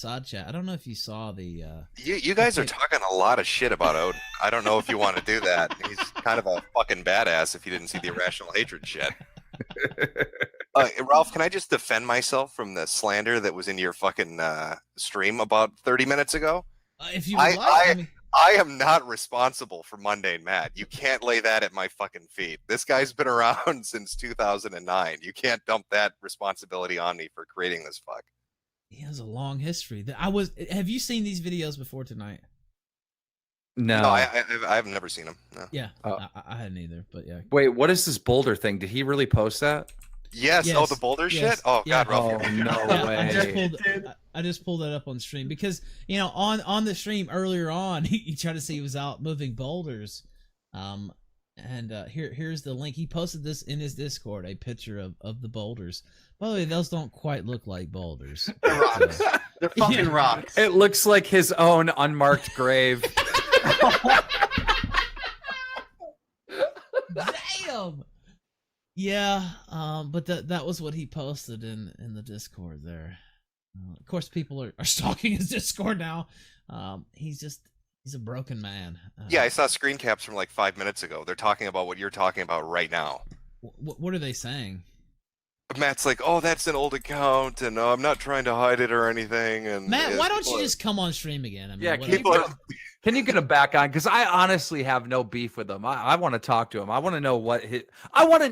side chat. I don't know if you saw the. You guys are talking a lot of shit about Odin. I don't know if you want to do that. He's kind of a fucking badass if you didn't see the irrational hatred shit. Ralph, can I just defend myself from the slander that was in your fucking stream about 30 minutes ago? If you would like, I am not responsible for Mundane Matt. You can't lay that at my fucking feet. This guy's been around since 2009. You can't dump that responsibility on me for creating this fuck. He has a long history. Have you seen these videos before tonight? No, I've never seen them. No. Yeah, I hadn't either. But yeah. Wait, what is this Boulder thing? Did he really post that? Yes. Oh, the Boulder shit. Oh God, Ralph. Oh no way. I just pulled that up on stream because on the stream earlier on he tried to say he was out moving boulders, and here's the link. He posted this in his Discord, a picture of the boulders. By the way, those don't quite look like boulders. They're rocks. They're fucking rocks. It looks like his own unmarked grave. Damn. Yeah, but that was what he posted in the Discord there. Of course, people are stalking his Discord now. He's a broken man. Yeah, I saw screen caps from like 5 minutes ago. They're talking about what you're talking about right now. What are they saying? Matt's like, oh, that's an old account, and I'm not trying to hide it or anything. And Matt, why don't you just come on stream again? I mean, yeah, can you get him back on? Because I honestly have no beef with him. I want to talk to him. I want to know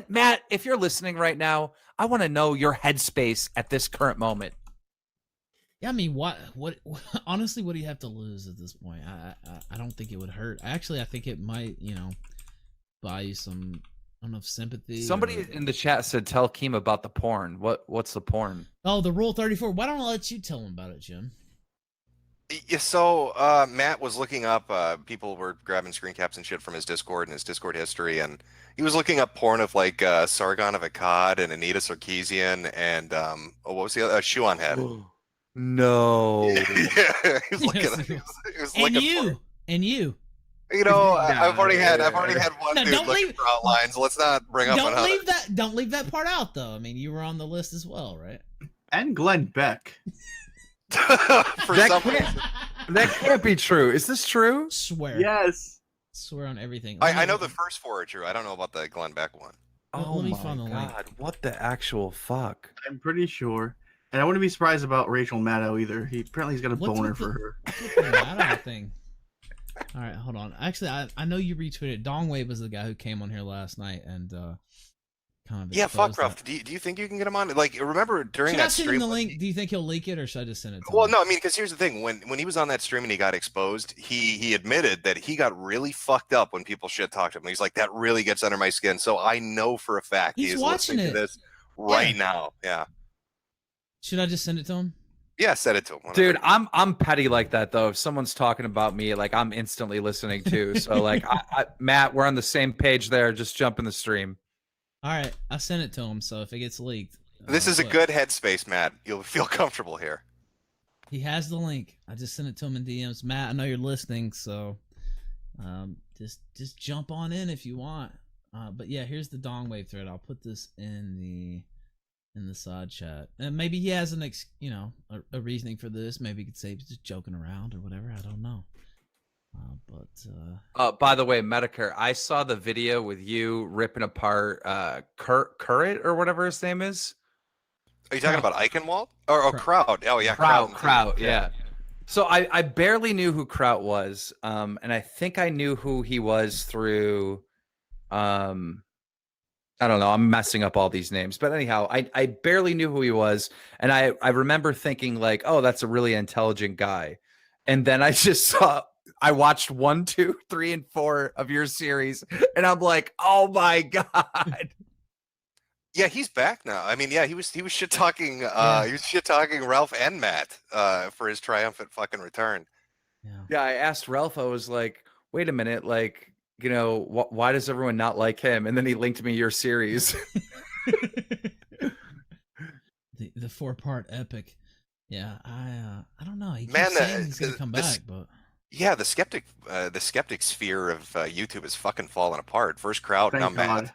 Matt, if you're listening right now, I want to know your headspace at this current moment. Yeah, I mean, what honestly, what do you have to lose at this point? I don't think it would hurt. Actually, I think it might, buy you some, I don't know, sympathy. Somebody in the chat said, tell Keem about the porn. What's the porn? Oh, the Rule 34. Why don't I let you tell him about it, Jim? Yeah, so Matt was looking up, people were grabbing screen caps and shit from his Discord and his Discord history, and he was looking up porn of like Sargon of Akkad and Anita Sarkeesian and what was the other? Shuan Head. No. Yeah, he was looking at he was and looking you. for, and you. You know, I've already had one No, dude looking for outlines. Let's not bring up another. Don't leave that part out though. I mean, you were on the list as well, right? And Glenn Beck. That can't be true. Is this true? Swear. Yes. Swear on everything. I know the first four are true. I don't know about the Glenn Beck one. Oh let me my find the link. God! What the actual fuck? I'm pretty sure. And I wouldn't be surprised about Rachel Maddow either. Apparently he's got a boner for her. What's with the Maddow thing? All right, hold on. Actually, I know you retweeted. Dongwave was the guy who came on here last night and kind of. Yeah, fuck Ralph. Do you think you can get him on? Like, remember during that stream? Should I send him the link? Do you think he'll leak it, or should I just send it to him? Well, no, I mean, because here's the thing: when he was on that stream and he got exposed, he admitted that he got really fucked up when people shit talked to him. He's like, that really gets under my skin. So I know for a fact he is listening to this right now. Yeah. Should I just send it to him? Yeah, send it to him. Dude, I'm petty like that though. If someone's talking about me, like I'm instantly listening too. So like, Matt, we're on the same page there. Just jump in the stream. All right, I sent it to him. So if it gets leaked, this is a good headspace, Matt. You'll feel comfortable here. He has the link. I just sent it to him in DMs. Matt, I know you're listening, so just jump on in if you want. But yeah, here's the Dongwave thread. I'll put this in the side chat, and maybe he has a reasoning for this. Maybe he could say he's just joking around or whatever. I don't know. By the way, Metokur, I saw the video with you ripping apart Current or whatever his name is. Are you talking about Eichenwald or Kraut? Oh yeah, Kraut. Yeah. So I barely knew who Kraut was, and I think I knew who he was through. I don't know. I'm messing up all these names, but anyhow, I barely knew who he was, and I remember thinking like, oh, that's a really intelligent guy, and then I watched 1, 2, 3, and 4 of your series, and I'm like, oh my God. Yeah, he's back now. I mean, yeah, he was shit talking. He was shit talking Ralph and Matt for his triumphant fucking return. Yeah, I asked Ralph. I was like, wait a minute, like, why does everyone not like him? And then he linked me your series. the 4-part epic. Yeah, I don't know. He keeps saying he's gonna come back, but yeah, the skeptic sphere of YouTube is fucking falling apart. First Kraut, now Matt.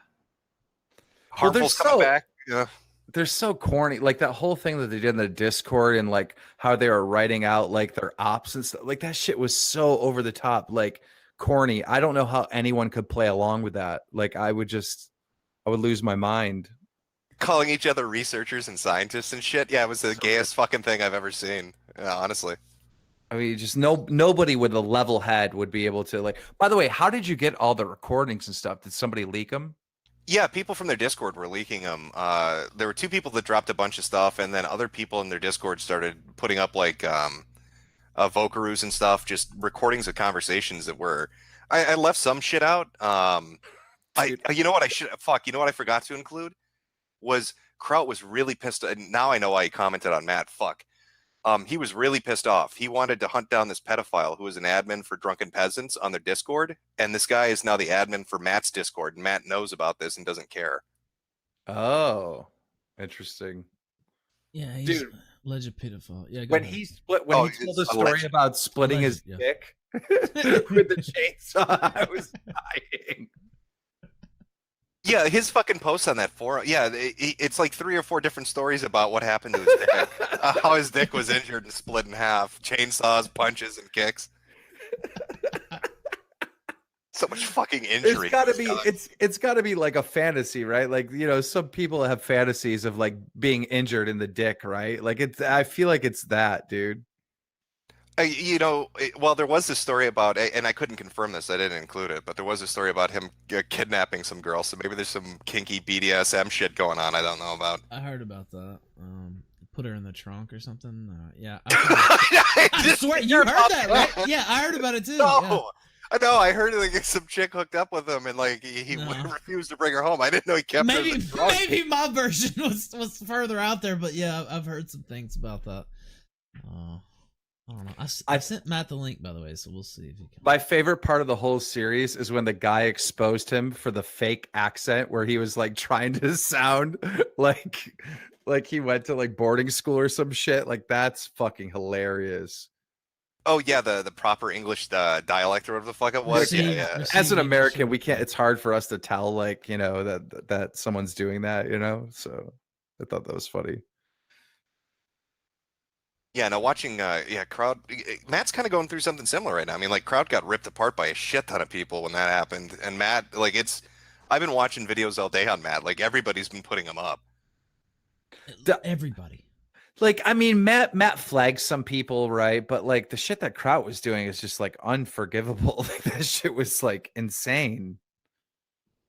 Harmful's coming back. Yeah. they're so corny. Like that whole thing that they did in the Discord and like how they were writing out like their ops and stuff. Like that shit was so over the top, like corny. I don't know how anyone could play along with that. Like I would lose my mind. Calling each other researchers and scientists and shit. Yeah, it was the gayest fucking thing I've ever seen. Honestly. I mean, just nobody with a level head would be able to like. By the way, how did you get all the recordings and stuff? Did somebody leak them? Yeah, people from their Discord were leaking them. There were two people that dropped a bunch of stuff, and then other people in their Discord started putting up like Vocaroos and stuff, just recordings of conversations that were. I left some shit out. You know what I should fuck. You know what I forgot to include was Kraut was really pissed. And now I know why he commented on Matt. Fuck. He was really pissed off. He wanted to hunt down this pedophile who was an admin for Drunken Peasants on their Discord, and this guy is now the admin for Matt's Discord, and Matt knows about this and doesn't care. Oh, interesting. Yeah, he's Dude, alleged pedophile. Yeah, when ahead. he told the story about splitting his dick with the chainsaw, I was dying. Yeah, his fucking posts on that forum. Yeah, it's like 3 or 4 different stories about what happened to his dick. How his dick was injured and split in half. Chainsaws, punches, and kicks. So much fucking injury. It's gotta be like a fantasy, right? Like, you know, some people have fantasies of like being injured in the dick, right? Like I feel like it's that, dude. Well, there was this story about, and I couldn't confirm this, I didn't include it, but there was a story about him kidnapping some girl, so maybe there's some kinky BDSM shit going on I don't know about. I heard about that. Put her in the trunk or something. Yeah. I swear, you heard that, right? Yeah, I heard about it too. No, yeah. No, I heard like some chick hooked up with him and like he refused to bring her home. I didn't know he kept her in the trunk. Maybe my version was further out there, but yeah, I've heard some things about that. I don't know. I sent Matt the link, by the way, so we'll see if he can. My favorite part of the whole series is when the guy exposed him for the fake accent, where he was like trying to sound like he went to like boarding school or some shit. Like that's fucking hilarious. Oh yeah, the proper English dialect or whatever the fuck it was. Yeah. As an American, we can't. It's hard for us to tell, like, you know, that someone's doing that, you know. So I thought that was funny. Yeah, no, watching, Crowd, Matt's kind of going through something similar right now. I mean, like, Crowd got ripped apart by a shit ton of people when that happened, and Matt, like, I've been watching videos all day on Matt. Like, everybody's been putting them up. Everybody. Like, I mean, Matt flags some people, right? But like the shit that Kraut was doing is just like unforgivable. Like that shit was like insane.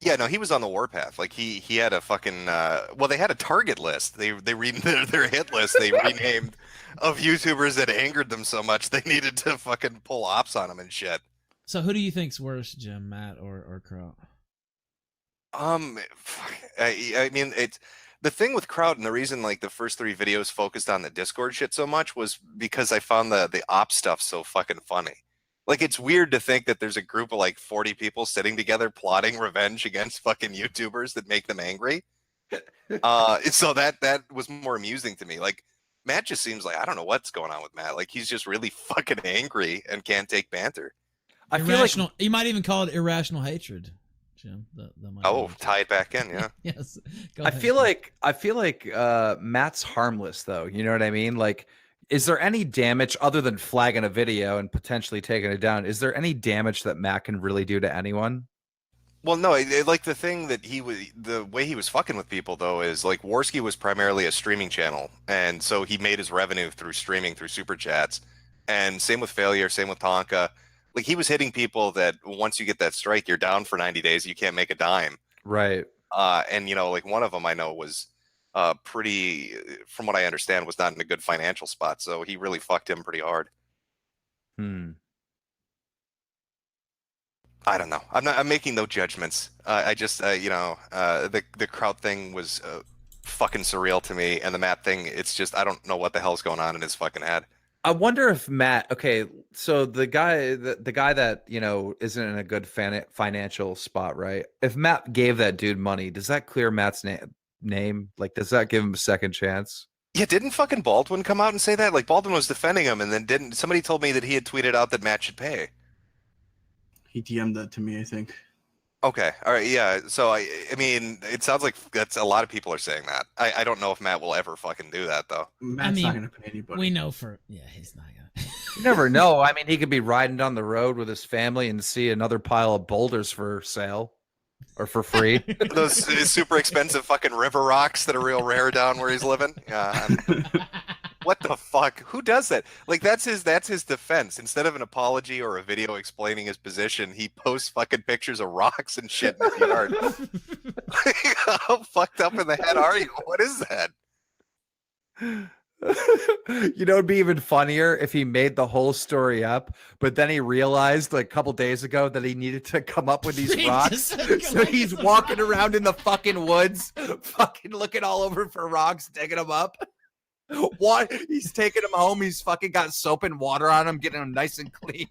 Yeah, no, he was on the warpath. Like he had a fucking they had a target list. They their hit list. They renamed of YouTubers that angered them so much they needed to fucking pull ops on them and shit. So who do you think's worse, Jim, Matt or Kraut? I mean, it's the thing with Kraut, and the reason like the first 3 videos focused on the Discord shit so much was because I found the op stuff so fucking funny. Like, it's weird to think that there's a group of like 40 people sitting together plotting revenge against fucking YouTubers that make them angry. So that was more amusing to me. Like, Matt just seems like, I don't know what's going on with Matt. Like, he's just really fucking angry and can't take banter. I feel like you might even call it irrational hatred, Jim. That might tie it back in, yeah. Yes. I feel like Matt's harmless though. You know what I mean? Like, is there any damage other than flagging a video and potentially taking it down? Is there any damage that Matt can really do to anyone? Well, no, like the thing that the way he was fucking with people though is like Warski was primarily a streaming channel, and so he made his revenue through streaming, through super chats, and same with Failure, same with Tonka. Like he was hitting people that once you get that strike, you're down for 90 days, you can't make a dime. Right. And you know, like one of them I know was pretty, from what I understand, was not in a good financial spot, so he really fucked him pretty hard. I don't know. I'm making no judgments. I just the Kraut thing was fucking surreal to me, and the Matt thing, it's just I don't know what the hell's going on in his fucking head. I wonder if Matt, okay, so the guy that, you know, isn't in a good financial spot, right? If Matt gave that dude money, does that clear Matt's name? Like, does that give him a second chance? Yeah, didn't fucking Baldwin come out and say that? Like, Baldwin was defending him, and then somebody told me that he had tweeted out that Matt should pay. He DM'd that to me, I think. Okay. All right. Yeah. So I mean, it sounds like that's a lot of people are saying that. I don't know if Matt will ever fucking do that though. Matt's not gonna pay anybody. We know he's not gonna. You never know. I mean, he could be riding down the road with his family and see another pile of boulders for sale or for free. Those super expensive fucking river rocks that are real rare down where he's living. Yeah. What the fuck? Who does that? Like that's his defense. Instead of an apology or a video explaining his position, he posts fucking pictures of rocks and shit in his yard. How fucked up in the head are you? What is that? You know, it'd be even funnier if he made the whole story up, but then he realized like a couple days ago that he needed to come up with these rocks. So he's walking around in the fucking woods, fucking looking all over for rocks, digging them up. What? He's taking them home. He's fucking got soap and water on him, getting them nice and clean.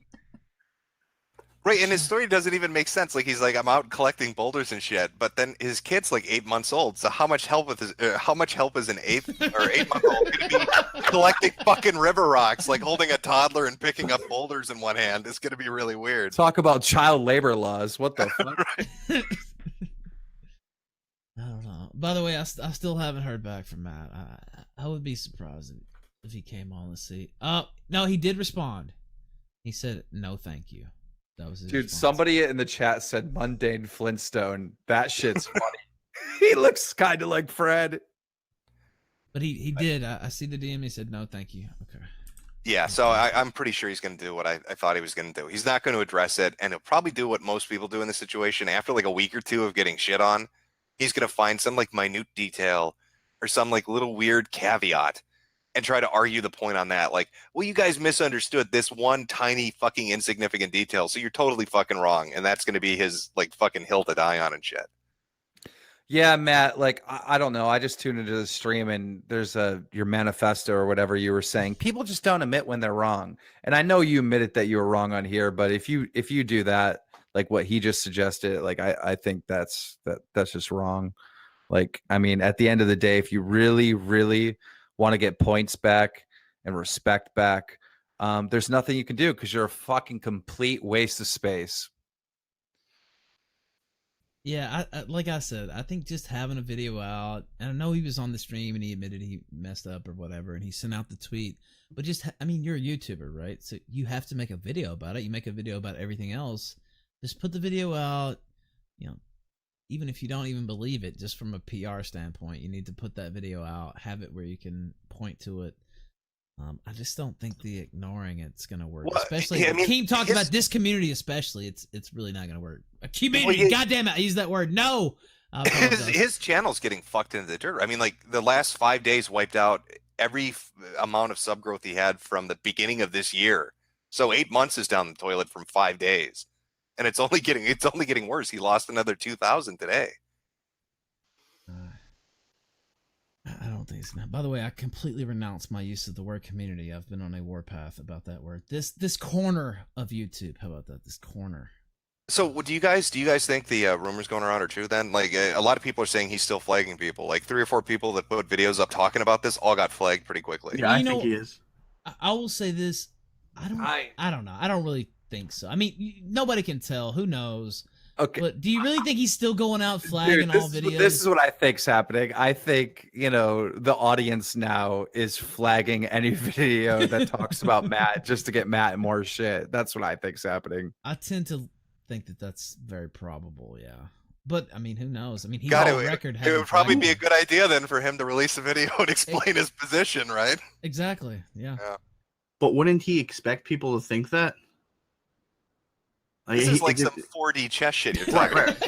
Right, and his story doesn't even make sense. Like he's like, I'm out collecting boulders and shit, but then his kid's like 8 months old. So how much help is an 8-month-old going to be collecting fucking river rocks, like holding a toddler and picking up boulders in one hand? It's going to be really weird. Talk about child labor laws. What the fuck? I don't know. By the way, I still haven't heard back from Matt. I would be surprised if he came on the seat. No, he did respond. He said no, thank you. That was his Dude, response. somebody in the chat said Mundane Flintstone. That shit's funny. He looks kind of like Fred. But he did. I see the DM. He said no, thank you. Okay. Yeah, so I'm pretty sure he's going to do what I thought he was going to do. He's not going to address it, and he'll probably do what most people do in this situation. After like a week or two of getting shit on, he's going to find some like minute detail or some like little weird caveat and try to argue the point on that. Like, well, you guys misunderstood this one tiny fucking insignificant detail, so you're totally fucking wrong. And that's going to be his like fucking hill to die on and shit. Yeah, Matt, like, I don't know. I just tuned into the stream and there's your manifesto or whatever you were saying. People just don't admit when they're wrong. And I know you admitted that you were wrong on here, but if you do that, like what he just suggested, like, I think that's just wrong. Like, I mean, at the end of the day, if you really, really want to get points back and respect back, there's nothing you can do because you're a fucking complete waste of space. Yeah, like I said, I think just having a video out, and I know he was on the stream and he admitted he messed up or whatever, and he sent out the tweet. But just, I mean, you're a YouTuber, right? So you have to make a video about it. You make a video about everything else. Just put the video out. You know, even if you don't even believe it, just from a PR standpoint, you need to put that video out. Have it where you can point to it. I just don't think the ignoring it's gonna work. Well, especially, yeah, I mean, Keem talked about this community, especially. It's really not gonna work. A community, goddamn it, I use that word. No, his channel's getting fucked into the dirt. I mean, like the last 5 days wiped out every amount of sub growth he had from the beginning of this year. So 8 months is down the toilet from 5 days, and it's only getting worse. He lost another 2,000 today. I don't think it's not. By the way, I completely renounced my use of the word community. I've been on a warpath about that word. This corner of YouTube. How about that? This corner. So, do you guys think the rumors going around are true? Then, like, a lot of people are saying he's still flagging people. Like 3 or 4 people that put videos up talking about this all got flagged pretty quickly. Yeah, I think he is. I will say this. I don't know. I don't really think so. I mean, nobody can tell. Who knows? Okay. But do you really think he's still going out flagging all videos? This is what I think's happening. I think, the audience now is flagging any video that talks about Matt just to get Matt more shit. That's what I think's happening. I tend to think that that's very probable, yeah. But, I mean, who knows? I mean, he's God, on record. It would probably be a good idea then for him to release a video and explain his position, right? Exactly, yeah. But wouldn't he expect people to think that? This is like some 4D chess shit you're talking about.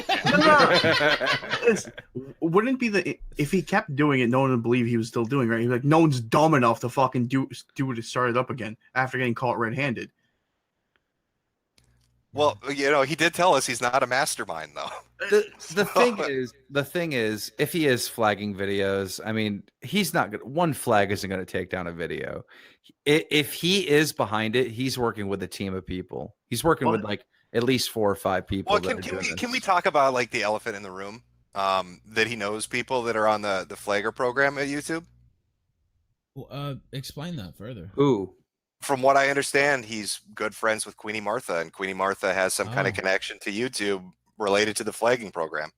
No. Wouldn't be if he kept doing it, no one would believe he was still doing it, right? He'd be like, no one's dumb enough to fucking do it to start it up again after getting caught red-handed. Well, he did tell us he's not a mastermind, though. The thing is, if he is flagging videos, I mean, he's not good. One flag isn't going to take down a video. If he is behind it, he's working with a team of people. He's working with like at least 4 or 5 people. Well, can we talk about like the elephant in the room? That he knows people that are on the flagger program at YouTube. Well, explain that further. Who? From what I understand, he's good friends with Queenie Martha, and Queenie Martha has some kind of connection to YouTube related to the flagging program.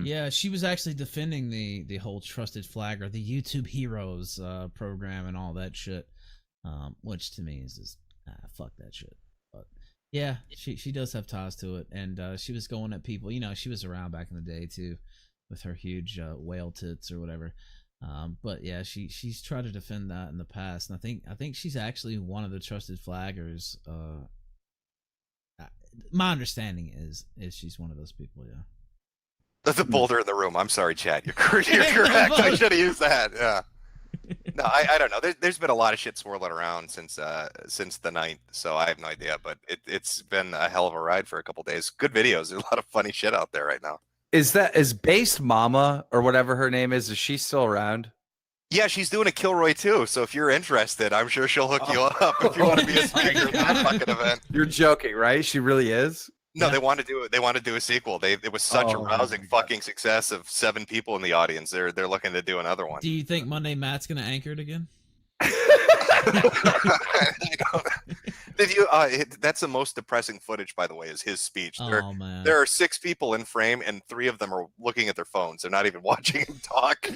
Yeah, she was actually defending the whole trusted flagger, the YouTube Heroes program, and all that shit. Which to me is just fuck that shit. But yeah, she does have ties to it, and she was going at people. You know, she was around back in the day too, with her huge whale tits or whatever. But yeah, she's tried to defend that in the past, and I think she's actually one of the trusted flaggers. My understanding is she's one of those people. Yeah. The Boulder in the room. I'm sorry, Chad. You're correct. I should have used that. Yeah. No, I don't know. There's been a lot of shit swirling around since the 9th, so I have no idea. But it's been a hell of a ride for a couple days. Good videos. There's a lot of funny shit out there right now. Is Based Mama or whatever her name is she still around? Yeah, she's doing a Killroy too. So if you're interested, I'm sure she'll hook you up if you want to be a speaker at that fucking event. You're joking, right? She really is. No, they want to do it. They want to do a sequel. It was such a rousing fucking success of 7 people in the audience. They're looking to do another one. Do you think Mundane Matt's gonna anchor it again? That's the most depressing footage, by the way, is his speech. Man. There are 6 people in frame, and 3 of them are looking at their phones. They're not even watching him talk.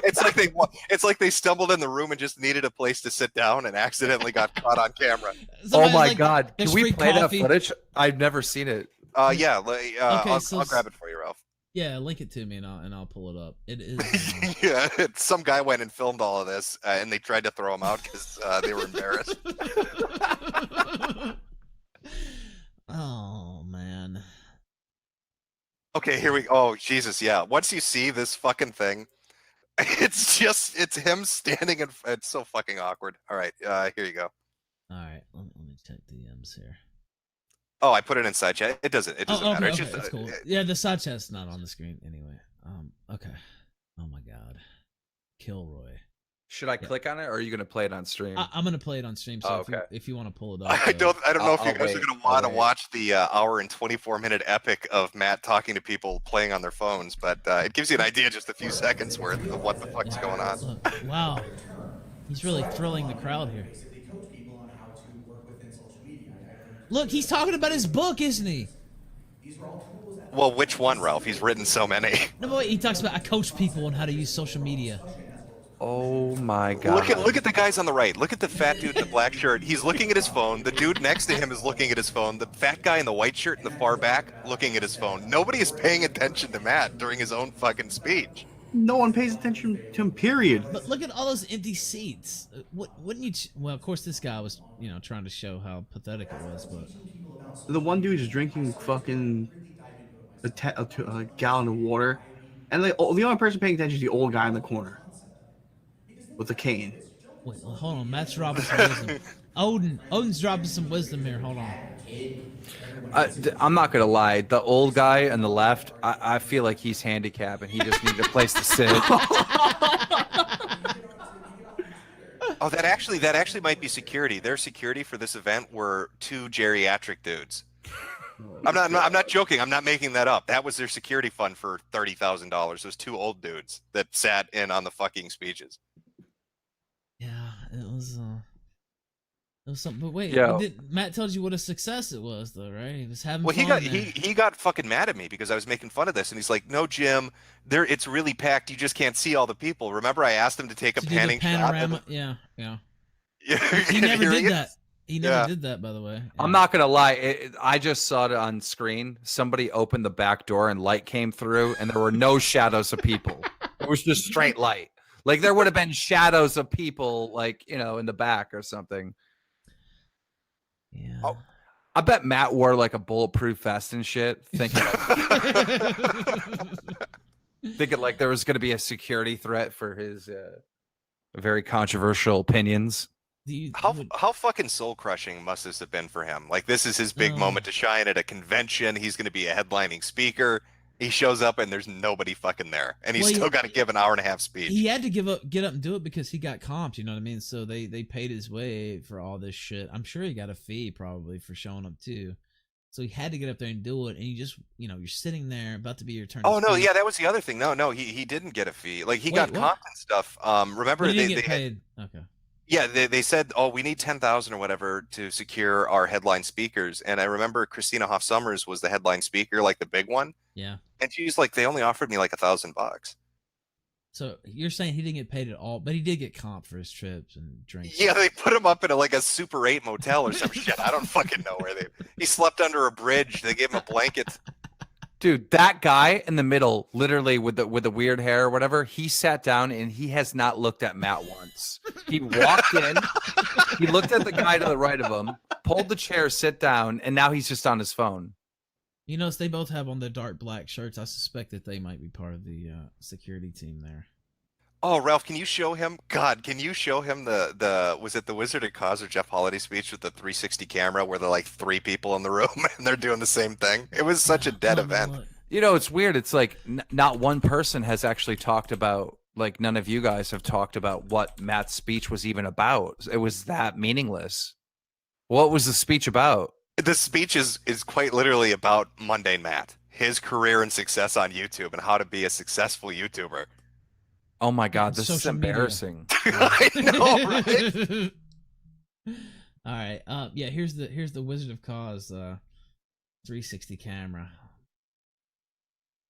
It's like they stumbled in the room and just needed a place to sit down and accidentally got caught on camera. Oh my god! Can we play that footage? I've never seen it. Yeah. I'll grab it for you, Ralph. Yeah, link it to me and I'll pull it up. It is. Yeah, some guy went and filmed all of this, and they tried to throw him out because they were embarrassed. Oh man. Okay, here we go. Oh Jesus, yeah. Once you see this fucking thing, it's him standing and it's so fucking awkward. All right, here you go. All right, let me check DMs here. Oh, I put it in side chat. It doesn't matter. Okay, it's cool. Yeah, the side chat's not on the screen anyway. Okay. Oh my god, Killroy. Should I click on it, or are you gonna play it on stream? I'm gonna play it on stream. So if you want to pull it up, I don't know if you guys are gonna want to watch the hour and 24-minute epic of Matt talking to people playing on their phones, but it gives you an idea, just a few seconds worth of what the fuck's going on. Look, wow, he's really thrilling the crowd here. Look, he's talking about his book, isn't he? Well, which one, Ralph? He's written so many. No, but wait, he talks about I coach people on how to use social media. Oh my god! Look at the guys on the right. Look at the fat dude in the black shirt. He's looking at his phone. The dude next to him is looking at his phone. The fat guy in the white shirt in the far back looking at his phone. Nobody is paying attention to Matt during his own fucking speech. No one pays attention to him, period. But look at all those empty seats. Wouldn't you? Well, of course, this guy was, trying to show how pathetic it was. But the one dude is drinking fucking a gallon of water, and the only person paying attention is the old guy in the corner with the cane. Wait, hold on. Matt's dropping some wisdom. Odin's dropping some wisdom here. Hold on. I'm not gonna lie. The old guy on the left, I feel like he's handicapped and he just needed a place to sit. Oh, that actually might be security. Their security for this event were 2 geriatric dudes. I'm not joking. I'm not making that up. That was their security fund for $30,000. Those 2 old dudes that sat in on the fucking speeches. Yeah, it was something. But wait, Matt tells you what a success it was, though, right? He was having. Well, fun he got fucking mad at me because I was making fun of this, and he's like, "No, Jim, it's really packed. You just can't see all the people." Remember, I asked him to take a panning panorama shot. Yeah. He never did that. He never did that, by the way. Yeah. I'm not gonna lie. I just saw it on screen. Somebody opened the back door and light came through, and there were no shadows of people. It was just straight light. Like there would have been shadows of people, like in the back or something. Yeah. Oh, I bet Matt wore like a bulletproof vest and shit, thinking like there was going to be a security threat for his very controversial opinions. How fucking soul crushing must this have been for him? Like this is his big moment to shine at a convention. He's going to be a headlining speaker. He shows up and there's nobody fucking there, and he's still got to give an hour-and-a-half speech. He had to get up and do it because he got comped. You know what I mean? So they paid his way for all this shit. I'm sure he got a fee probably for showing up too. So he had to get up there and do it, and you just you're sitting there about to be your turn. Oh no, yeah, that was the other thing. No, he didn't get a fee. Like he got comped and stuff. Remember he didn't get paid. Okay. Yeah, they said, oh, we need 10,000 or whatever to secure our headline speakers. And I remember Christina Hoff Sommers was the headline speaker, like the big one. Yeah. And she's like, they only offered me like $1,000. So you're saying he didn't get paid at all, but he did get comp for his trips and drinks. Yeah, they put him up in like a Super 8 motel or some shit. I don't fucking know where he slept under a bridge. They gave him a blanket. Dude, that guy in the middle, literally with the weird hair or whatever, he sat down and he has not looked at Matt once. He walked in, he looked at the guy to the right of him, pulled the chair, sit down, and now he's just on his phone. You notice they both have on their dark black shirts. I suspect that they might be part of the security team there. Oh, Ralph, can you show him? God, can you show him the was it the Wizard of Oz or Jeff Holiday speech with the 360 camera where they're like 3 people in the room and they're doing the same thing? It was such a dead event. You know, it's weird. It's like not one person has actually talked about, like none of you guys have talked about what Matt's speech was even about. It was that meaningless. What was the speech about? The speech is quite literally about Mundane Matt, his career and success on YouTube and how to be a successful YouTuber. Oh my God, this is Social media. embarrassing. I know, right? All right. Yeah, here's the Wizard of Oz 360 camera.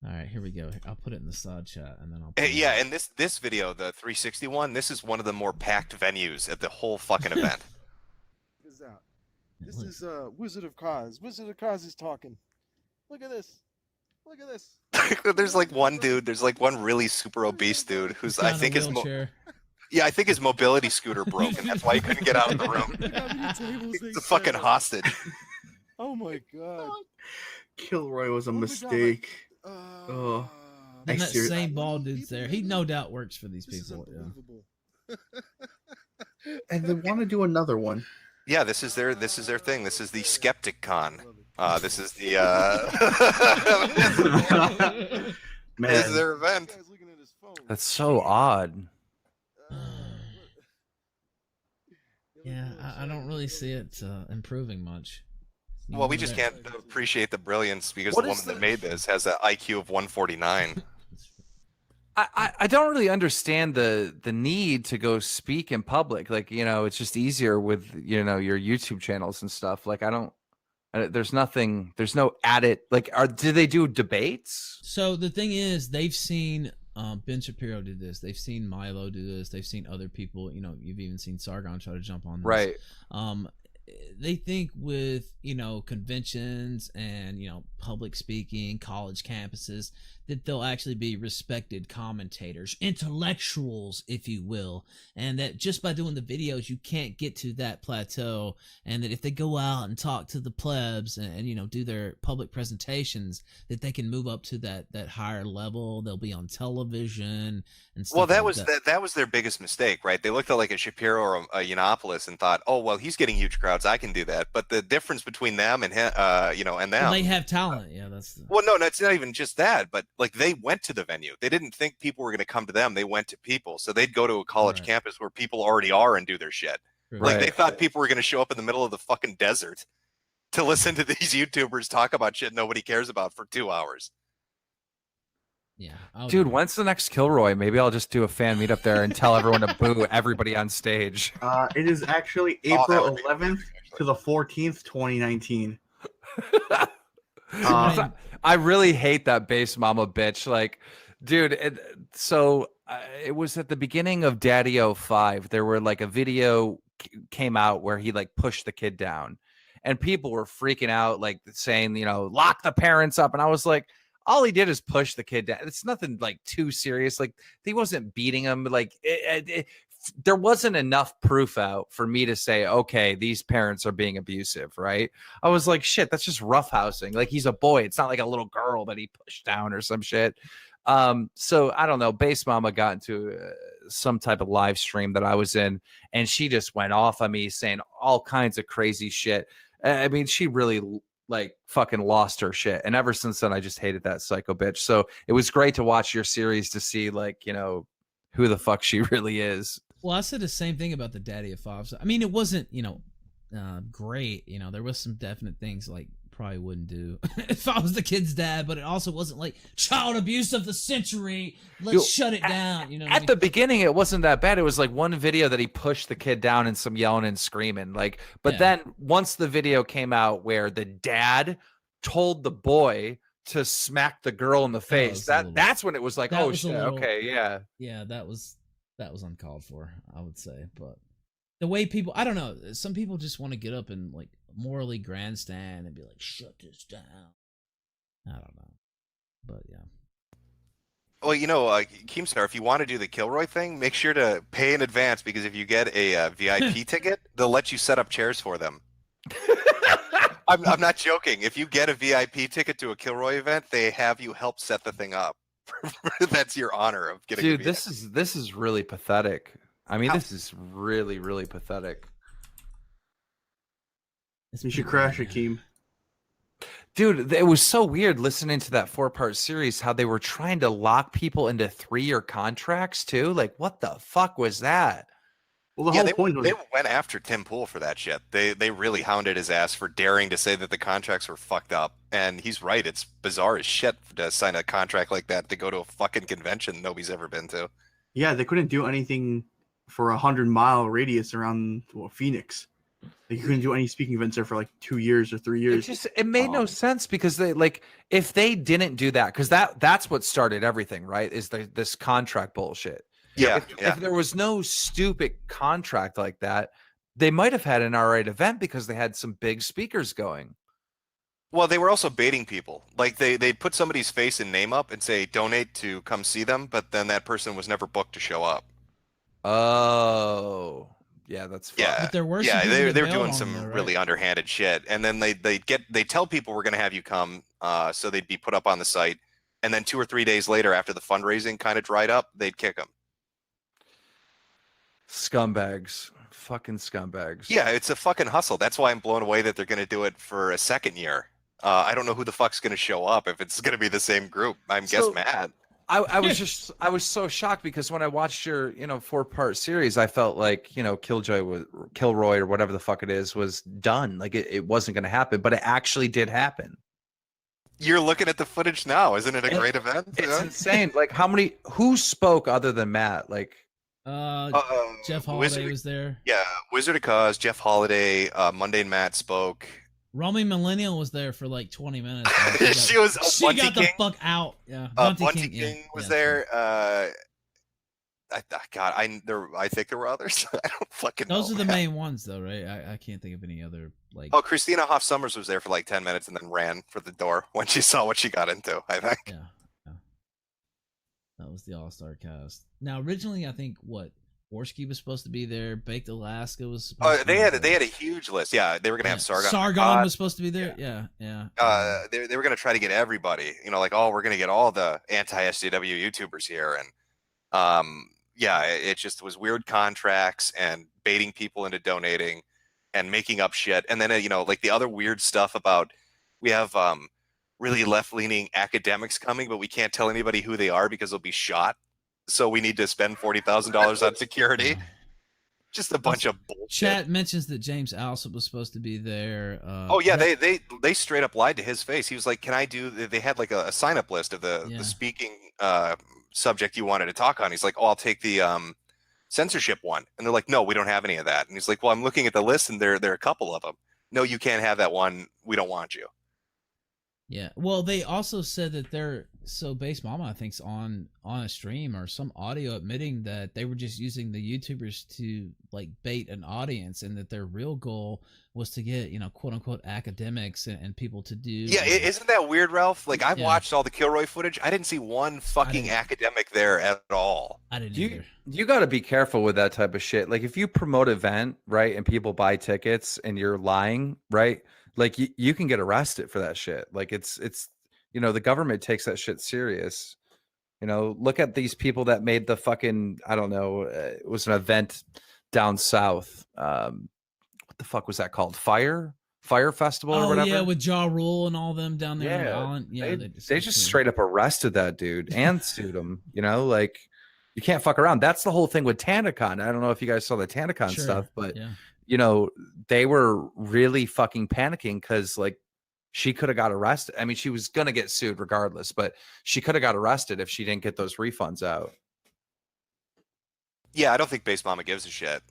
All right, here we go. I'll put it in the side chat and then I'll put Yeah, and this video, the 360 one, this is one of the more packed venues at the whole fucking event. This is Wizard of Oz. Wizard of Oz is talking. Look at this. Look at this. There's like one dude, there's like one really super obese dude who's I think his mobility scooter broke and that's why he couldn't get out of the room. He's a fucking hostage. Oh my God. Killroy was a mistake. Oh. And that same bald dude's there. He no doubt works for these people. Yeah. And they want to do another one. Yeah, this is their thing. This is the Skeptic Con. This is the this is their event. That's so odd. Yeah, I don't really see it improving much. Well, we just can't appreciate the brilliance because the woman that made this has an IQ of 149. I don't really understand the need to go speak in public. Like, you know, it's just easier with, you know, your YouTube channels and stuff. Like, there's no added, like, do they do debates? So the thing is, they've seen Ben Shapiro do this. They've seen Milo do this. They've seen other people, you know, you've even seen Sargon try to jump on this. Right. They think with, you know, conventions and, you know, public speaking, college campuses, that they'll actually be respected commentators, intellectuals, if you will, and that just by doing the videos, you can't get to that plateau, and that if they go out and talk to the plebs and you know, do their public presentations, that they can move up to that higher level. They'll be on television and stuff. Well, that was their biggest mistake, right? They looked at like a Shapiro or a Yiannopoulos and thought, oh, well, he's getting huge crowds, I can do that. But the difference between them and him, you know, and them, well, they have talent. Yeah, that's well, no, it's not even just that, but like they went to the venue. They didn't think people were going to come to them. They went to people. So they'd go to a college campus where people already are and do their shit. Like they thought people were going to show up in the middle of the fucking desert to listen to these YouTubers talk about shit nobody cares about for 2 hours. Yeah. Dude, when's the next Killroy? Maybe I'll just do a fan meet up there and tell everyone to boo everybody on stage. It is actually April 11th to the 14th, 2019. I really hate that bass mama bitch. Like, dude, it was at the beginning of Daddy 05. There were like a video came out where he like pushed the kid down and people were freaking out, like saying, you know, lock the parents up. And I was like, all he did is push the kid down. It's nothing like too serious. Like he wasn't beating him. Like there wasn't enough proof out for me to say, okay, these parents are being abusive, right? I was like, shit, that's just roughhousing. Like he's a boy. It's not like a little girl that he pushed down or some shit. So I don't know. Bass Mama got into some type of live stream that I was in, and she just went off on me saying all kinds of crazy shit. I mean, she really like fucking lost her shit. And ever since then, I just hated that psycho bitch. So it was great to watch your series to see, like, you know, who the fuck she really is. Well, I said the same thing about the Daddy of Five. I mean, it wasn't, you know, great. You know, there was some definite things like probably wouldn't do if I was the kid's dad. But it also wasn't like child abuse of the century. Let's shut it down. You know, at the beginning, it wasn't that bad. It was like one video that he pushed the kid down and some yelling and screaming. Like, but then once the video came out where the dad told the boy to smack the girl in the face, that's when it was like, oh shit, okay, yeah, that was uncalled for, I would say. But the way people, I don't know, some people just want to get up and like morally grandstand and be like, shut this down. I don't know, but yeah. Well, you know, Keemstar, if you want to do the Killroy thing, make sure to pay in advance, because if you get a VIP ticket, they'll let you set up chairs for them. I'm not joking. If you get a VIP ticket to a Killroy event, they have you help set the thing up. That's your honor of getting. Dude, this is really pathetic. I mean, this is really, really pathetic. You should crash it, Keem. Dude, it was so weird listening to that 4-part series, how they were trying to lock people into 3-year contracts too. Like, what the fuck was that? Well, the whole point was they went after Tim Pool for that shit. They really hounded his ass for daring to say that the contracts were fucked up. And he's right. It's bizarre as shit to sign a contract like that to go to a fucking convention nobody's ever been to. Yeah, they couldn't do anything for 100-mile radius around Phoenix. Like, you couldn't do any speaking events there for like 2 years or 3 years. It made no sense, because they, like, if they didn't do that, because that's what started everything, right? Is this contract bullshit. Yeah, if there was no stupid contract like that, they might have had an alright event because they had some big speakers going. Well, they were also baiting people. Like, they put somebody's face and name up and say donate to come see them, but then that person was never booked to show up. Oh, yeah, that's fun. Yeah, but there were they were doing some really underhanded shit, and then they tell people we're going to have you come, so they'd be put up on the site, and then 2 or 3 days later, after the fundraising kind of dried up, they'd kick them. Scumbags, fucking scumbags. Yeah, it's a fucking hustle. That's why I'm blown away that they're going to do it for a second year. I don't know who the fuck's going to show up, if it's going to be the same group. Guess Matt. I was so shocked, because when I watched your 4-part series, I felt like Killroy or whatever the fuck it is was done. Like it wasn't going to happen, but it actually did happen. You're looking at the footage now. Isn't it a great event? It's insane. Like, who spoke other than Matt? Like, Jeff Holiday was there. Yeah, Wizard of Cause, Jeff Holiday, Mundane Matt spoke. Romy Millennial was there for like 20 minutes. She got the fuck out. Yeah, Bunty King was there. I think there were others. I don't fucking know. Those are the main ones, though, right? I can't think of any other like. Oh, Christina Hoff Summers was there for like 10 minutes and then ran for the door when she saw what she got into, I think. Yeah. That was the all-star cast. Now, originally, I think Worski was supposed to be there. Baked Alaska was supposed to be there. They had a huge list. Yeah, they were gonna have Sargon. Sargon was supposed to be there. Yeah. They were gonna try to get everybody. Like, we're gonna get all the anti-SJW YouTubers here, and it just was weird contracts and baiting people into donating and making up shit. And then like the other weird stuff about, we have really left-leaning academics coming, but we can't tell anybody who they are because they'll be shot. So we need to spend $40,000 on security. Just a bunch of bullshit. Chat mentions that James Alsop was supposed to be there. They straight up lied to his face. He was like, "Can I do?" They had like a sign-up list of the speaking subject you wanted to talk on. He's like, "Oh, I'll take the censorship one," and they're like, "No, we don't have any of that." And he's like, "Well, I'm looking at the list, and there are a couple of them. No, you can't have that one. We don't want you." Yeah. Well, they also said that Base Mama, I think's on a stream or some audio admitting that they were just using the YouTubers to like bait an audience, and that their real goal was to get, quote unquote academics and people to do. Yeah, isn't that weird, Ralph? Like, I've watched all the Killroy footage. I didn't see one fucking academic there at all. I didn't either. You got to be careful with that type of shit. Like, if you promote an event, right, and people buy tickets and you're lying, right? Like, you can get arrested for that shit. Like, it's the government takes that shit serious. Look at these people that made the fucking, I don't know, it was an event down south. What the fuck was that called? Fire Festival or whatever? Yeah, with Ja Rule and all them down there. Yeah, Island. Yeah, they just straight up arrested that dude and sued him. Like, you can't fuck around. That's the whole thing with TanaCon. I don't know if you guys saw the TanaCon stuff, but they were really fucking panicking because, like, she could have got arrested. I mean, she was going to get sued regardless, but she could have got arrested if she didn't get those refunds out. Yeah, I don't think Base Mama gives a shit.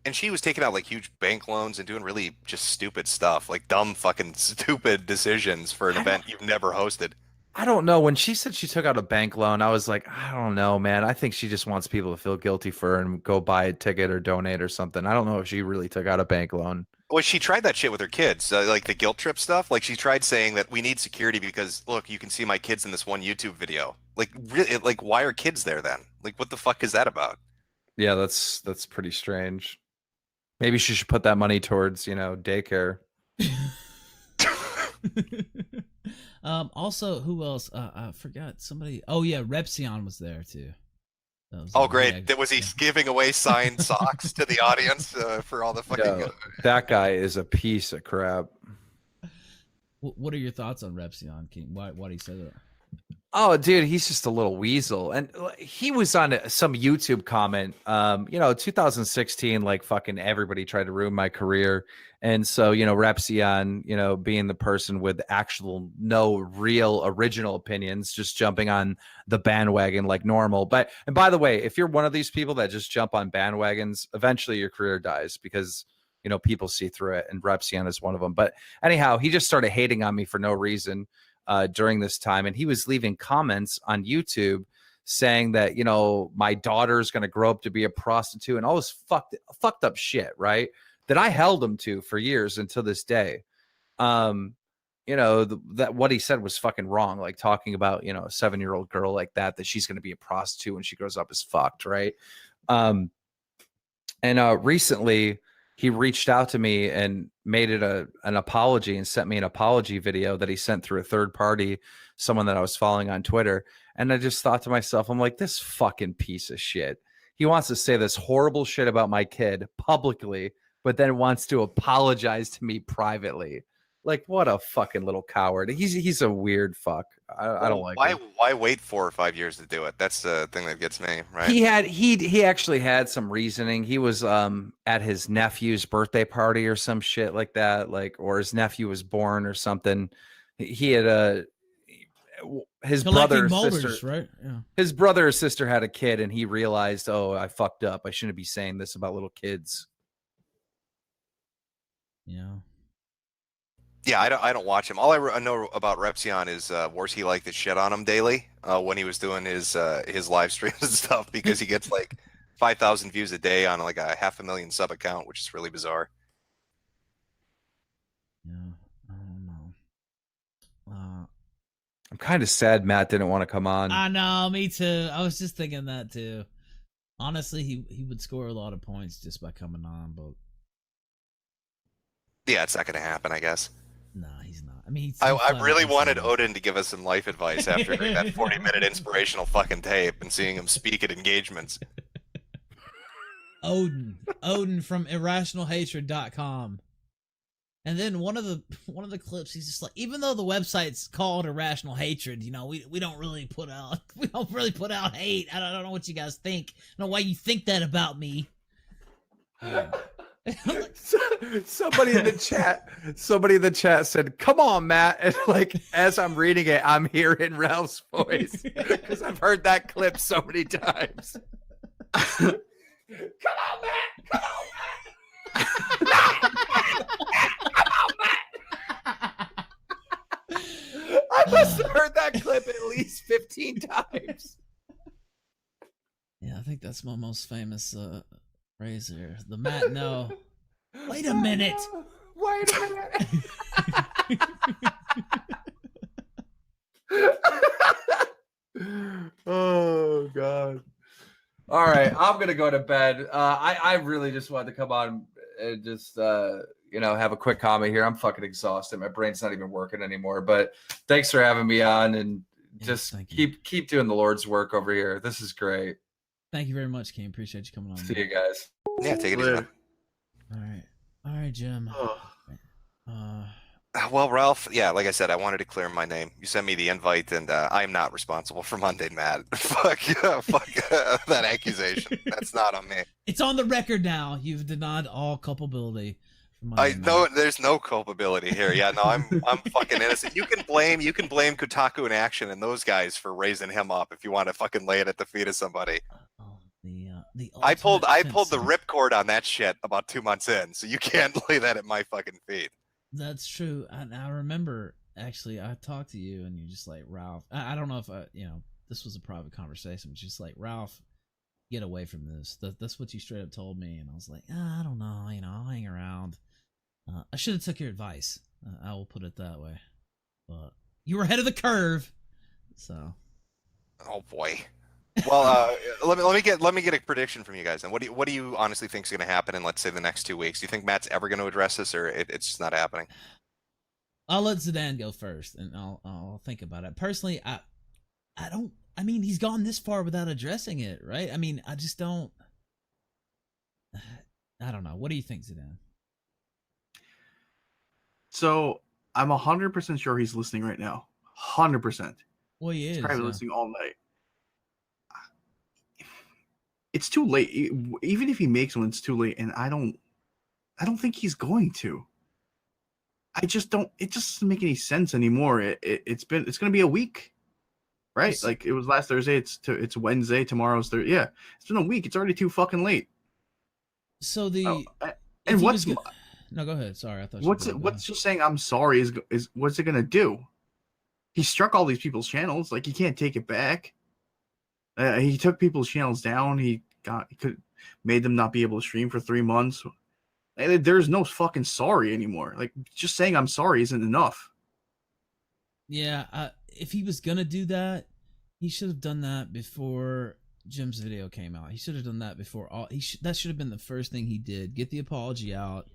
And she was taking out like huge bank loans and doing really just stupid stuff, like dumb fucking stupid decisions for an event you've never hosted. I don't know. When she said she took out a bank loan, I was like, I don't know, man. I think she just wants people to feel guilty for her and go buy a ticket or donate or something. I don't know if she really took out a bank loan. Well, she tried that shit with her kids, like the guilt trip stuff. Like she tried saying that we need security because look, you can see my kids in this one YouTube video. Like, really, like why are kids there then? Like, what the fuck is that about? Yeah, that's pretty strange. Maybe she should put that money towards, daycare. Also, who else? I forgot somebody. Oh yeah, Repsion was there too. Oh great! Was he giving away signed socks to the audience for all the fucking? Yo, that guy is a piece of crap. What are your thoughts on Repsion King? Why do you say that? Oh, dude, he's just a little weasel. And he was on some YouTube comment, 2016, like fucking everybody tried to ruin my career. And so, Repsion, being the person with actual, no real original opinions, just jumping on the bandwagon like normal. And by the way, if you're one of these people that just jump on bandwagons, eventually your career dies because, people see through it. And Repsion is one of them. But anyhow, he just started hating on me for no reason. During this time, and he was leaving comments on YouTube saying that my daughter is going to grow up to be a prostitute and all this fucked up shit, right? That I held him to for years until this day. That what he said was fucking wrong. Like talking about a 7-year-old girl like that she's going to be a prostitute when she grows up is fucked, right? Recently he reached out to me and made it an apology and sent me an apology video that he sent through a third party, someone that I was following on Twitter. And I just thought to myself, I'm like, this fucking piece of shit. He wants to say this horrible shit about my kid publicly, but then wants to apologize to me privately. Like, what a fucking little coward. He's a weird fuck. I don't like it. Why wait 4 or 5 years to do it? That's the thing that gets me, right? He actually had some reasoning. He was at his nephew's birthday party or some shit like that, or his nephew was born or something. He had his brother or Boulders, sister, right? Yeah. His brother or sister had a kid, and he realized, oh, I fucked up. I shouldn't be saying this about little kids. Yeah. Yeah, I don't watch him. All I know about Repsion is Warsey liked to shit on him daily when he was doing his live streams and stuff because he gets like 5,000 views a day on like a 500,000 sub account, which is really bizarre. Yeah, I don't know. I'm kind of sad Matt didn't want to come on. I know, me too. I was just thinking that too. Honestly, he would score a lot of points just by coming on, but yeah, it's not going to happen, I guess. No, he's not. I mean, I really wanted Odin to give us some life advice after hearing that 40-minute inspirational fucking tape and seeing him speak at engagements. Odin from irrationalhatred.com. And then one of the clips, he's just like, even though the website's called Irrational Hatred, we don't really put out hate. I don't know what you guys think. I don't know why you think that about me. Somebody in the chat said, come on, Matt. And as I'm reading it, I'm hearing Ralph's voice because I've heard that clip so many times. Come on, Matt. Come on, Matt. Come on, Matt. I must have heard that clip at least 15 times. Yeah, I think that's my most famous Razor. The Matt, no. Wait a minute. Wait a minute. Oh, God. All right, I'm going to go to bed. I really just wanted to come on and just, have a quick comment here. I'm fucking exhausted. My brain's not even working anymore. But thanks for having me on, and just keep doing the Lord's work over here. This is great. Thank you very much, Keem. Appreciate you coming on. See you guys. Yeah, take it easy, man. All right, Jim. Well, Ralph, yeah, like I said, I wanted to clear my name. You sent me the invite, and I'm not responsible for Mundane Matt. fuck that accusation. That's not on me. It's on the record now. You've denied all culpability I know there's no culpability here. Yeah, no, I'm fucking innocent. You can blame Kotakuinaction and those guys for raising him up if you want to fucking lay it at the feet of somebody. Oh, the I pulled the ultimate ripcord on that shit about 2 months in, so you can't lay that at my fucking feet. That's true. I remember actually I talked to you and you're just like, Ralph. I don't know if this was a private conversation, but just like, Ralph, get away from this. That's what you straight up told me, and I was like, I don't know. I'll hang around. I should have took your advice. I will put it that way. But you were ahead of the curve, so. Oh boy. Well, let me get a prediction from you guys. And what do you honestly think is going to happen in, let's say, the next 2 weeks? Do you think Matt's ever going to address this, or it's just not happening? I'll let Zidan go first, and I'll think about it. Personally, I don't. I mean, he's gone this far without addressing it, right? I mean, I just don't. I don't know. What do you think, Zidan? So I'm 100% sure he's listening right now. 100%. Well, he is. He's probably listening all night. It's too late. Even if he makes one, it's too late. And I don't think he's going to. I just don't. It just doesn't make any sense anymore. It's going to be a week, right? Like it was last Thursday. It's Wednesday. Tomorrow's Thursday. Yeah, it's been a week. It's already too fucking late. So the and what's no, go ahead. Sorry, I thought. What's just saying I'm sorry is what's it gonna do? He struck all these people's channels. Like he can't take it back. He took people's channels down. He could made them not be able to stream for 3 months. And there's no fucking sorry anymore. Like just saying I'm sorry isn't enough. Yeah, if he was gonna do that, he should have done that before Jim's video came out. He should have done that before that should have been the first thing he did. Get the apology out.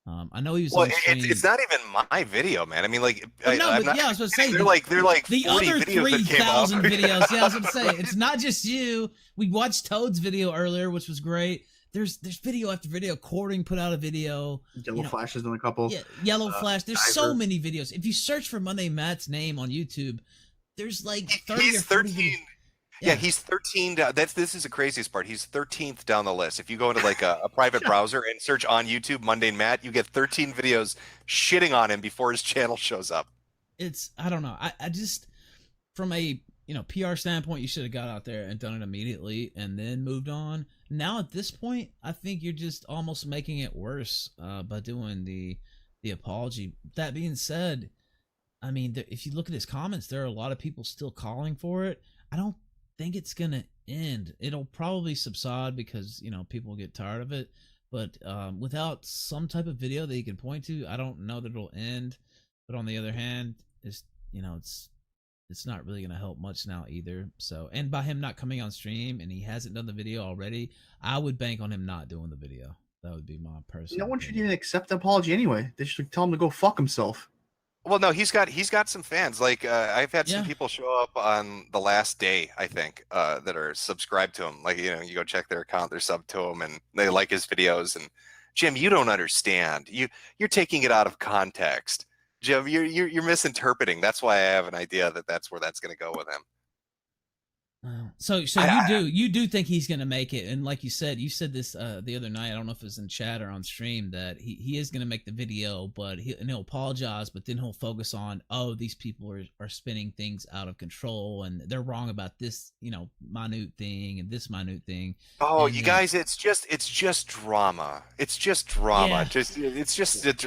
I know he was. Well, it's not even my video, man. I mean, like, I was going to say they're like the 40 other videos that came 3,000 up. videos. Yeah, I was going to say it's not just you. We watched Toad's video earlier, which was great. There's video after video. Cording put out a video. Yellow Flash has done a couple. Yeah, Yellow Flash. There's so many videos. If you search for Mundane Matt's name on YouTube, there's like 30 he's or 40 13. videos. Yeah, he's 13. This is the craziest part. He's 13th down the list. If you go into like a private browser and search on YouTube Mundane Matt, you get 13 videos shitting on him before his channel shows up. I don't know. I just, from a PR standpoint, you should have got out there and done it immediately and then moved on. Now at this point, I think you're just almost making it worse by doing the apology. That being said, I mean, if you look at his comments, there are a lot of people still calling for it. I don't think it's gonna end. It'll probably subside because people get tired of it, but without some type of video that you can point to, I don't know that it'll end. But on the other hand, it's not really gonna help much now either. So, and by him not coming on stream and he hasn't done the video already, I would bank on him not doing the video. That would be my personal No one should opinion. even accept the apology anyway. They should tell him to go fuck himself. Well, no, he's got some fans. Like I've had some people show up on the last day, I think, that are subscribed to him. Like you go check their account, they're sub to him, and they like his videos. And Jim, you don't understand. You're taking it out of context. Jim, you're misinterpreting. That's why I have an idea that that's where that's going to go with him. So you do think he's gonna make it, and like you said this the other night. I don't know if it was in chat or on stream that he is gonna make the video, but he'll apologize, but then he'll focus on these people are spinning things out of control and they're wrong about this minute thing and this minute thing. Oh, and you guys, it's just drama. It's just drama. Yeah.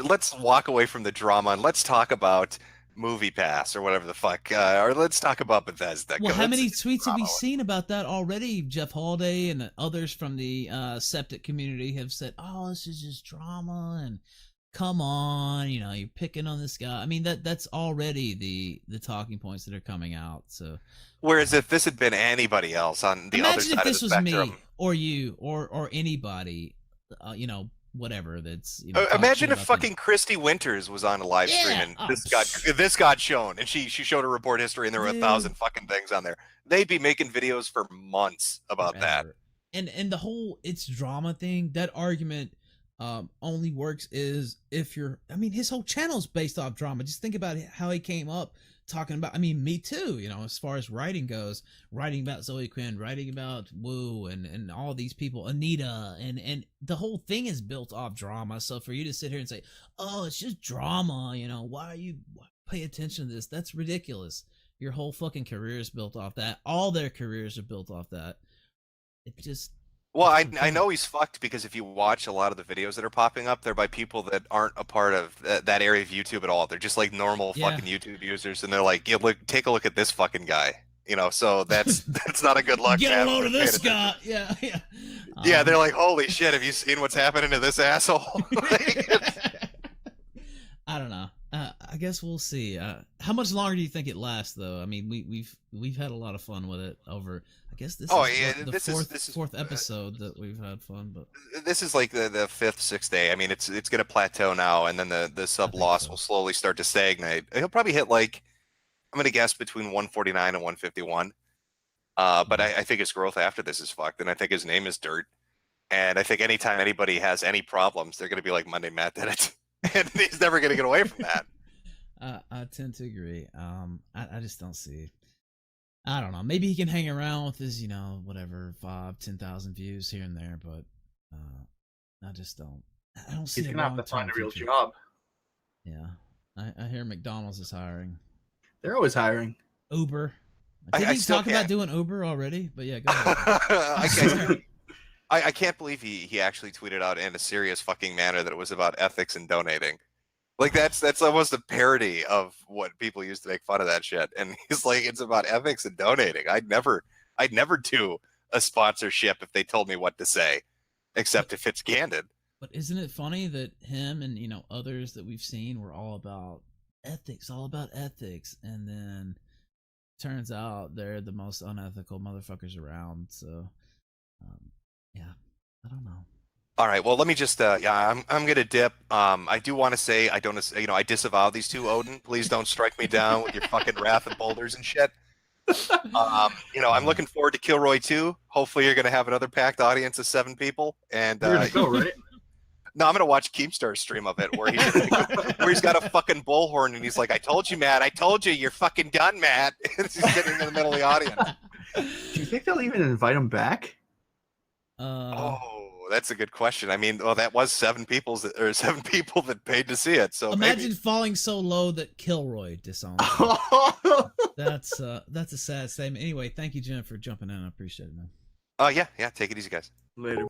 Let's walk away from the drama and let's talk about Movie Pass or whatever the fuck, or let's talk about Bethesda. Well, how many tweets have we seen about that already? Jeff Holiday and others from the Septic community have said, this is just drama and come on, you're picking on this guy. I mean, that's already the talking points that are coming out. So, whereas if this had been anybody else on the other side of the spectrum, imagine if this was me or you or anybody, whatever that's imagine if fucking Christy Winters was on a live stream and this got shown and she showed her report history and there were 1,000 fucking things on there. They'd be making videos for months about that. And the whole it's drama thing, that argument only works is if his whole channel is based off drama. Just think about how he came up talking about, I mean, me too, you know, as far as writing goes, writing about Zoe Quinn, writing about Woo and all these people, Anita, and the whole thing is built off drama. So for you to sit here and say, oh, it's just drama, you know, why pay attention to this? That's ridiculous. Your whole fucking career is built off that. All their careers are built off that. It just... Well, I know he's fucked because if you watch a lot of the videos that are popping up, they're by people that aren't a part of that area of YouTube at all. They're just like normal fucking YouTube users, and they're like, yeah, look, take a look at this fucking guy. You know, so that's not a good look. Get a load of this guy. Yeah. Yeah, they're like, holy shit, have you seen what's happening to this asshole? I don't know. I guess we'll see. How much longer do you think it lasts, though? I mean, we've had a lot of fun with it over. I guess this is the fourth episode that we've had fun, but this is like the fifth, sixth day. I mean, it's gonna plateau now, and then the sub loss will slowly start to stagnate. He'll probably hit like, I'm gonna guess between 149 and 151. But I think his growth after this is fucked, and I think his name is dirt. And I think anytime anybody has any problems, they're gonna be like, Mundane Matt did it. And he's never going to get away from that. I tend to agree. I just don't see. I don't know. Maybe he can hang around with his, you know, whatever 5,000-10,000 views here and there, but I just don't. I don't see. He's gonna have to find a real job. Yeah, I hear McDonald's is hiring. They're always hiring. Uber. Did he talk about doing Uber already? But yeah, go ahead. I can't believe he actually tweeted out in a serious fucking manner that it was about ethics and donating. Like that's almost a parody of what people used to make fun of that shit. And he's like, it's about ethics and donating. I'd never do a sponsorship if they told me what to say, except if it's candid. But isn't it funny that him and, you know, others that we've seen were all about ethics, and then turns out they're the most unethical motherfuckers around. So yeah, I don't know. All right, well, let me just I'm gonna dip. I do want to say I don't, you know, I disavow these two, Odin. Please don't strike me down with your fucking wrath and boulders and shit. You know, I'm looking forward to Killroy 2. Hopefully, you're gonna have another packed audience of 7 people. And You're gonna go, right? No, I'm gonna watch Keemstar's stream of it where he's got a fucking bullhorn and he's like, "I told you, Matt. I told you. You're fucking done, Matt." He's sitting in the middle of the audience. Do you think they'll even invite him back? Oh, that's a good question. I mean, well, that was 7 people that paid to see it. So imagine falling so low that Killroy disowned. That's a sad statement. Anyway, thank you, Jen, for jumping in. I appreciate it, man. Yeah. Take it easy, guys. Later.